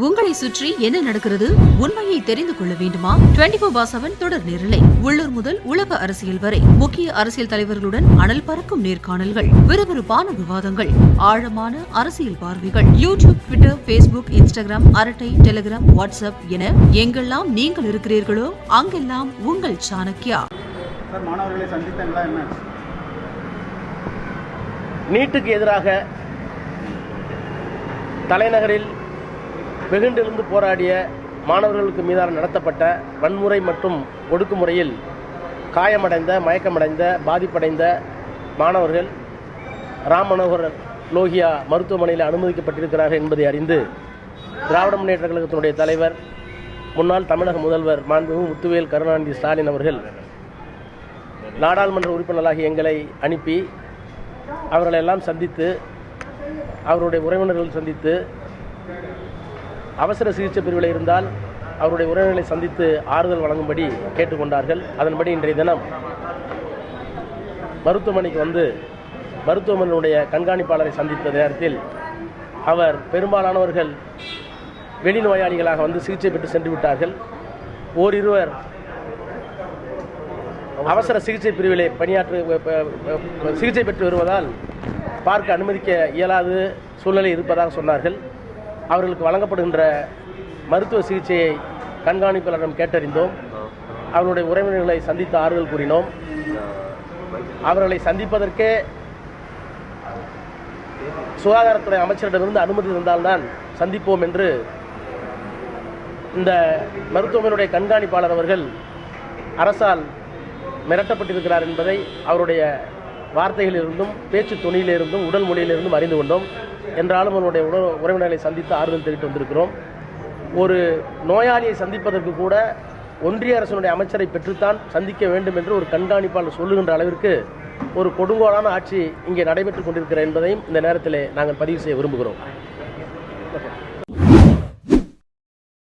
உங்களை சுற்றி என்ன நடக்கிறது? உண்மையை தெரிந்து கொள்ள வேண்டுமா? 24/7 தொடர் நேரலை. உள்ளூர் முதல் உலக அரசியல் வரை முக்கிய அரசியல் தலைவர்களுடன் அனல் பறக்கும் நேர்காணல்கள், விறுவிறுப்பான விவாதங்கள், ஆழமான அரசியல் பார்வைகள். யூடியூப், ட்விட்டர், பேஸ்புக், இன்ஸ்டாகிராம், அரட்டை, டெலிகிராம், வாட்ஸ்அப் என எங்கெல்லாம் நீங்கள் இருக்கிறீர்களோ அங்கெல்லாம் உங்கள் சாணக்கியா. மாணவர்களை சந்தித்தீங்களா? என்ன நீட்டுக்கு எதிராக தலைநகரில் வெகுண்டிருந்து போராடிய மாணவர்களுக்கு மீதான நடத்தப்பட்ட வன்முறை மற்றும் ஒடுக்குமுறையில் காயமடைந்த, மயக்கமடைந்த, பாதிப்படைந்த மாணவர்கள் ராம் மனோகர் லோகியா மருத்துவமனையில் அனுமதிக்கப்பட்டிருக்கிறார்கள் என்பதை அறிந்து திராவிட முன்னேற்றக் கழகத்தினுடைய தலைவர், முன்னாள் தமிழக முதல்வர் மாண்புமிகு முத்துவேல் கருணாநிதி ஸ்டாலின் அவர்கள் நாடாளுமன்ற உறுப்பினர்களாகி எங்களை அனுப்பி அவர்களெல்லாம் சந்தித்து, அவருடைய உறவினர்கள் சந்தித்து, அவசர சிகிச்சை பிரிவில் இருந்தால் அவருடைய உறவினர்களை சந்தித்து ஆறுதல் வழங்கும்படி கேட்டுக்கொண்டார்கள். அதன்படி இன்றைய தினம் மருத்துவமனைக்கு வந்து மருத்துவமனையினுடைய கண்காணிப்பாளரை சந்தித்த நேரத்தில் அவர் பெரும்பாலானவர்கள் வெளிநோயாளிகளாக வந்து சிகிச்சை பெற்று சென்று விட்டார்கள். ஓரிருவர் அவசர சிகிச்சை பிரிவிலே சிகிச்சை பெற்று வருவதால் பார்க்க அனுமதிக்க இயலாது சூழ்நிலை இருப்பதாக சொன்னார்கள். அவர்களுக்கு வழங்கப்படுகின்ற மருத்துவ சிகிச்சையை கண்காணிப்பாளரிடம் கேட்டறிந்தோம். அவருடைய உறவினர்களை சந்தித்து ஆறுதல் கூறினோம். அவர்களை சந்திப்பதற்கே சுகாதாரத்துறை அமைச்சரிடமிருந்து அனுமதி இருந்தால்தான் சந்திப்போம் என்று இந்த மருத்துவமனையுடைய கண்காணிப்பாளர் அவர்கள் அரசால் மிரட்டப்பட்டிருக்கிறார் என்பதை அவருடைய வார்த்தைகளிலிருந்தும், பேச்சு துணியிலிருந்தும், உடல் மொழியிலிருந்தும் அறிந்து கொண்டோம். என்றாலும் அவருடைய உறவினர்களை சந்தித்து ஆறுதல் தெரிவித்து வந்திருக்கிறோம். ஒரு நோயாளியை சந்திப்பதற்கு கூட ஒன்றிய அரசினுடைய அமைச்சரை பெற்றுத்தான் சந்திக்க வேண்டும் என்று ஒரு கண்காணிப்பாளர் சொல்லுகின்ற அளவிற்கு ஒரு கொடுங்கோலான ஆட்சி இங்கே நடைபெற்றுக் கொண்டிருக்கிறது என்பதையும் இந்த நேரத்தில் நாங்கள் பதிவு செய்ய விரும்புகிறோம்.